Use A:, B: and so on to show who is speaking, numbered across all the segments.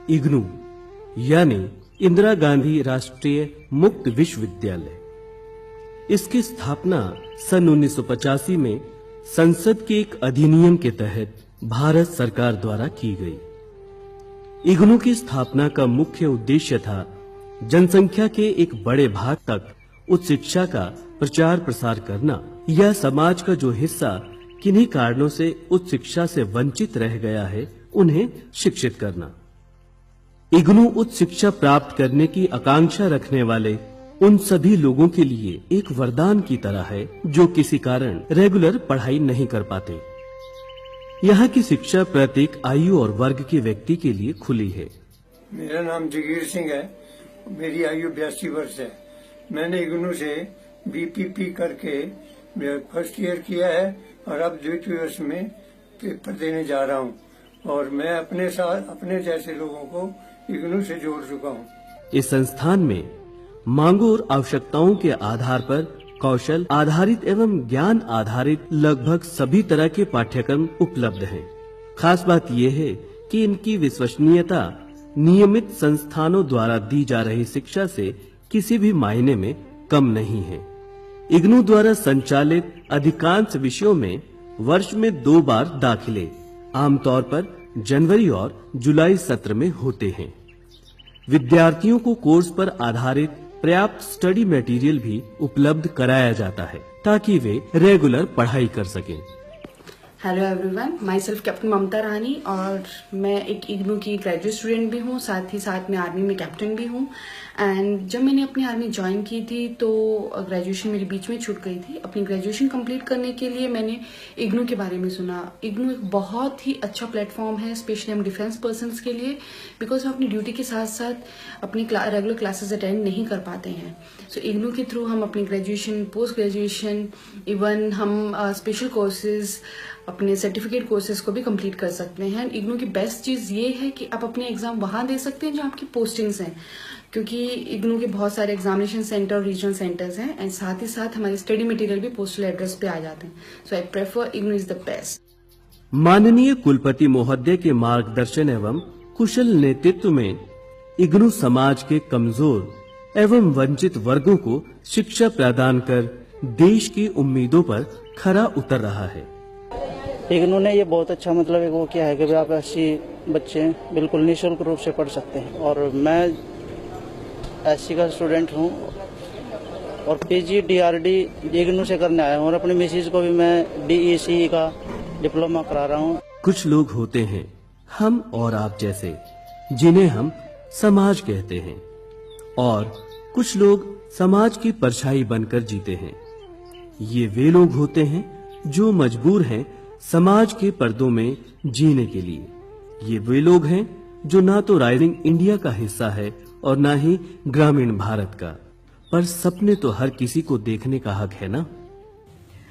A: इग्नू यानी इंदिरा गांधी राष्ट्रीय मुक्त विश्वविद्यालय। इसकी स्थापना सन 1985 में संसद के एक अधिनियम के तहत भारत सरकार द्वारा की गई। इग्नू की स्थापना का मुख्य उद्देश्य था जनसंख्या के एक बड़े भाग तक उच्च शिक्षा का प्रचार प्रसार करना या समाज का जो हिस्सा किन्हीं कारणों से उच्च शिक्षा से वंचित रह गया है उन्हें शिक्षित करना। इग्नू उच्च शिक्षा प्राप्त करने की आकांक्षा रखने वाले उन सभी लोगों के लिए एक वरदान की तरह है जो किसी कारण रेगुलर पढ़ाई नहीं कर पाते। यहाँ की शिक्षा प्रत्येक आयु और वर्ग के व्यक्ति के लिए खुली है।
B: मेरा नाम जगीर सिंह है। मेरी आयु 82 वर्ष है। मैंने इग्नू से बीपीपी करके फर्स्ट ईयर किया है और अब द्वितीय वर्ष में पेपर देने जा रहा हूँ और मैं अपने साथ अपने जैसे लोगों को इग्नू से जोड़ चुका हूँ।
A: इस संस्थान में मांगों और आवश्यकताओं के आधार पर कौशल आधारित एवं ज्ञान आधारित लगभग सभी तरह के पाठ्यक्रम उपलब्ध हैं। खास बात यह है कि इनकी विश्वसनीयता नियमित संस्थानों द्वारा दी जा रही शिक्षा से किसी भी मायने में कम नहीं है। इग्नू द्वारा संचालित अधिकांश विषयों में वर्ष में 2 बार दाखिले आमतौर पर जनवरी और जुलाई सत्र में होते हैं। विद्यार्थियों को कोर्स पर आधारित पर्याप्त स्टडी मटेरियल भी उपलब्ध कराया जाता है ताकि वे रेगुलर पढ़ाई कर सकें।
C: Hello everyone, myself captain Mamta Rani और मैं एक इग्नू की ग्रेजुएट स्टूडेंट भी हूँ, साथ ही साथ मैं आर्मी में कैप्टन भी हूँ। एंड जब मैंने अपनी आर्मी ज्वाइन की थी तो ग्रेजुएशन मेरी बीच में छूट गई थी। अपनी ग्रेजुएशन कंप्लीट करने के लिए मैंने इग्नू के बारे में सुना। इग्नू एक बहुत ही अच्छा प्लेटफॉर्म है स्पेशली हम डिफेंस पर्सनस के लिए, बिकॉज हम अपनी ड्यूटी के साथ साथ अपनी रेगुलर क्लासेस अटेंड नहीं कर पाते हैं। सो इग्नू के थ्रू हम अपनी ग्रेजुएशन, पोस्ट ग्रेजुएशन, इवन हम स्पेशल कोर्सेज, अपने सर्टिफिकेट कोर्सेज को भी कंप्लीट कर सकते हैं। इग्नू की बेस्ट चीज ये है कि आप अपने एग्जाम वहां दे सकते हैं जहां आपकी पोस्टिंग्स हैं, क्योंकि इग्नू के बहुत सारे एग्जामिनेशन सेंटर और रीजनल सेंटर्स हैं एंड साथ ही साथ हमारे स्टडी मटेरियल भी पोस्टल एड्रेस पे आ जाते हैं। So I prefer IGNOU is the best.
A: माननीय कुलपति महोदय के मार्गदर्शन एवं कुशल नेतृत्व में इग्नू समाज के कमजोर एवं वंचित वर्गों को शिक्षा प्रदान कर देश की उम्मीदों पर खरा उतर रहा है।
D: इग्नू ने ये बहुत अच्छा मतलब वो किया है कि आप ऐसी बच्चे बिल्कुल निःशुल्क रूप से पढ़ सकते हैं। और मैं एससी का स्टूडेंट हूँ और पीजी डीआरडी इग्नू से करने आया हूँ और अपनी मिसेज को भी मैं डीईसी का डिप्लोमा करा रहा हूँ।
A: कुछ लोग होते हैं हम और आप जैसे जिन्हें हम समाज कहते हैं और कुछ लोग समाज की परछाई बनकर जीते हैं। ये वे लोग होते हैं जो मजबूर हैं समाज के पर्दों में जीने के लिए। ये वे लोग हैं जो ना तो राइजिंग इंडिया का हिस्सा है और ना ही ग्रामीण भारत का, पर सपने तो हर किसी को देखने का हक है ना।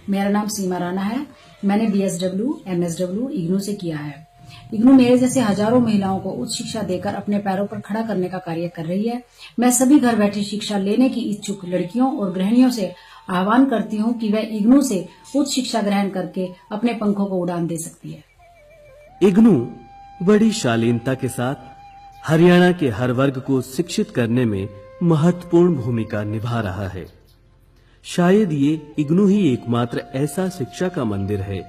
E: मेरा नाम सीमा राणा है। मैंने बीएसडब्ल्यू, एमएसडब्ल्यू इग्नू से किया है। इग्नू मेरे जैसे हजारों महिलाओं को उच्च शिक्षा देकर अपने पैरों पर खड़ा करने का कार्य कर रही है। मैं सभी घर बैठी शिक्षा लेने की इच्छुक लड़कियों और गृहिणियों से आह्वान करती हूँ कि वह इग्नू से उच्च शिक्षा ग्रहण करके अपने पंखों को उड़ान दे सकती है।
A: इग्नू बड़ी शालीनता के साथ हरियाणा के हर वर्ग को शिक्षित करने में महत्वपूर्ण भूमिका निभा रहा है। शायद ये इग्नू ही एकमात्र ऐसा शिक्षा का मंदिर है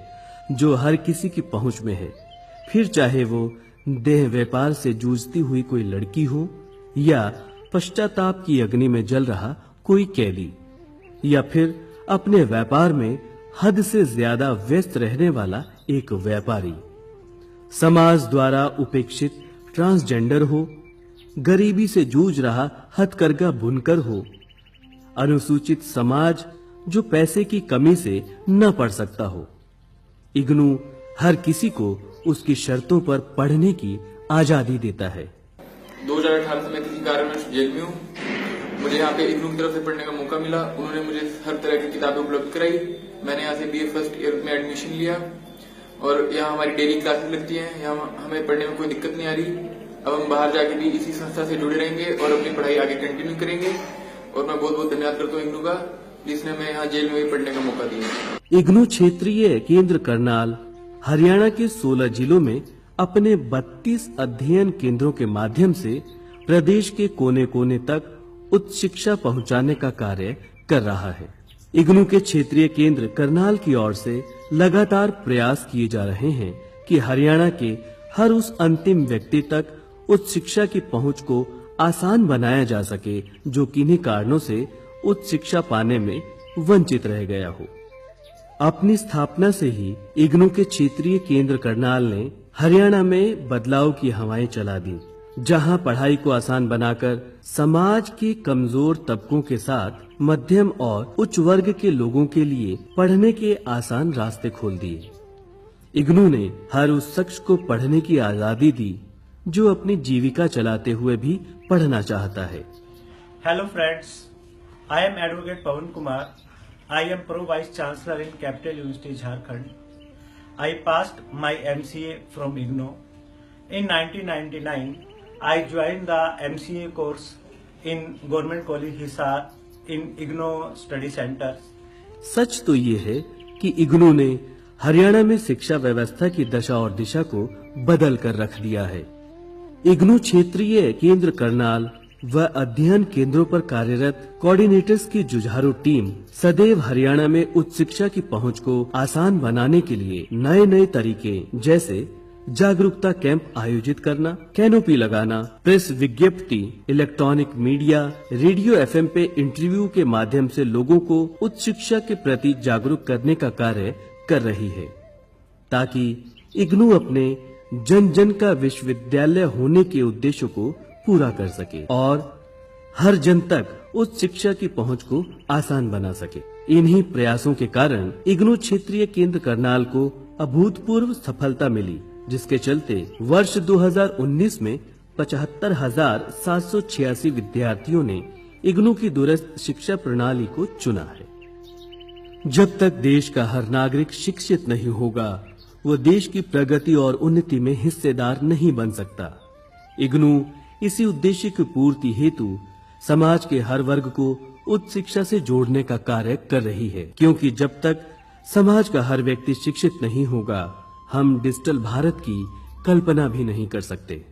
A: जो हर किसी की पहुंच में है, फिर चाहे वो देह व्यापार से जूझती हुई कोई लड़की हो या पश्चाताप की अग्नि में जल रहा कोई कैदी या फिर अपने व्यापार में हद से ज्यादा व्यस्त रहने वाला एक व्यापारी, समाज द्वारा उपेक्षित ट्रांसजेंडर हो, गरीबी से जूझ रहा हथकरघा बुनकर हो, अनुसूचित समाज जो पैसे की कमी से न पढ़ सकता हो। इग्नू हर किसी को उसकी शर्तों पर पढ़ने की आजादी देता है।
F: 2018 से मैं किसी कारणवश जेल में हूँ। मुझे यहाँ पे इग्नू की तरफ से पढ़ने का मौका मिला। उन्होंने मुझे हर तरह की किताबें उपलब्ध कराई। मैंने यहाँ से बीए फर्स्ट ईयर में एडमिशन लिया और यहाँ हमारी डेली क्लासेस लगती हैं। यहाँ हमें पढ़ने में कोई दिक्कत नहीं आ रही। अब हम बाहर जाके भी इसी संस्था से जुड़े रहेंगे और अपनी पढ़ाई आगे कंटिन्यू करेंगे। और मैं बहुत बहुत धन्यवाद करता हूँ इग्नू का, जिसने मैं यहाँ जेल में भी पढ़ने का मौका दिया।
A: इग्नू क्षेत्रीय केंद्र करनाल हरियाणा के 16 जिलों में अपने 32 अध्ययन केंद्रों के माध्यम से प्रदेश के कोने-कोने तक उच्च शिक्षा पहुंचाने का कार्य कर रहा है। इग्नू के क्षेत्रीय केंद्र करनाल की ओर से लगातार प्रयास किए जा रहे हैं कि हरियाणा के हर उस अंतिम व्यक्ति तक उच्च शिक्षा की पहुंच को आसान बनाया जा सके जो किन्हीं कारणों से उच्च शिक्षा पाने में वंचित रह गया हो। अपनी स्थापना से ही इग्नू के क्षेत्रीय केंद्र करनाल ने हरियाणा में बदलाव की हवाएं चला दी, जहां पढ़ाई को आसान बनाकर समाज के कमजोर तबकों के साथ मध्यम और उच्च वर्ग के लोगों के लिए पढ़ने के आसान रास्ते खोल दिए। इग्नू ने हर उस शख्स को पढ़ने की आजादी दी जो अपनी जीविका चलाते हुए भी पढ़ना चाहता है।
G: Hello friends, I am Advocate Pawan Kumar. I am Pro Vice Chancellor in Capital University Jharkhand. I passed my MCA from IGNOU. In 1999, I joined the MCA course in Government College Hisar in IGNOU Study Center.
A: सच तो ये है कि इग्नू ने हरियाणा में शिक्षा व्यवस्था की दशा और दिशा को बदल कर रख दिया है। इग्नू क्षेत्रीय केंद्र करनाल व अध्ययन केंद्रों पर कार्यरत कोऑर्डिनेटर्स की जुझारू टीम सदैव हरियाणा में उच्च शिक्षा की पहुंच को आसान बनाने के लिए नए नए तरीके जैसे जागरूकता कैंप आयोजित करना, कैनोपी लगाना, प्रेस विज्ञप्ति, इलेक्ट्रॉनिक मीडिया, रेडियो एफएम पे इंटरव्यू के माध्यम से लोगों को उच्च शिक्षा के प्रति जागरूक करने का कार्य कर रही है, ताकि इग्नू अपने जन जन का विश्वविद्यालय होने के उद्देश्य को पूरा कर सके और हर जन तक उच्च शिक्षा की पहुंच को आसान बना सके। इन्हीं प्रयासों के कारण इग्नू क्षेत्रीय केंद्र करनाल को अभूतपूर्व सफलता मिली, जिसके चलते वर्ष 2019 में 75,786 विद्यार्थियों ने इग्नू की दूरस्थ शिक्षा प्रणाली को चुना है। जब तक देश का हर नागरिक शिक्षित नहीं होगा, वो देश की प्रगति और उन्नति में हिस्सेदार नहीं बन सकता। इग्नू इसी उद्देश्य की पूर्ति हेतु समाज के हर वर्ग को उच्च शिक्षा से जोड़ने का कार्य कर रही है, क्योंकि जब तक समाज का हर व्यक्ति शिक्षित नहीं होगा, हम डिजिटल भारत की कल्पना भी नहीं कर सकते।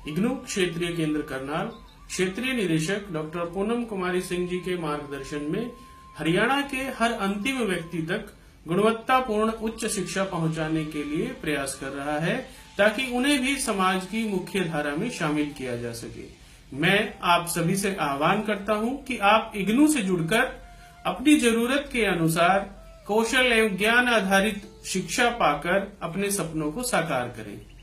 H: इग्नू क्षेत्रीय केंद्र करनाल क्षेत्रीय निदेशक डॉक्टर पूनम कुमारी सिंह जी के मार्गदर्शन में हरियाणा के हर अंतिम व्यक्ति तक गुणवत्तापूर्ण उच्च शिक्षा पहुंचाने के लिए प्रयास कर रहा है, ताकि उन्हें भी समाज की मुख्य धारा में शामिल किया जा सके। मैं आप सभी से आह्वान करता हूं कि आप इग्नू से जुड़कर अपनी जरूरत के अनुसार कौशल एवं ज्ञान आधारित शिक्षा पाकर अपने सपनों को साकार करें।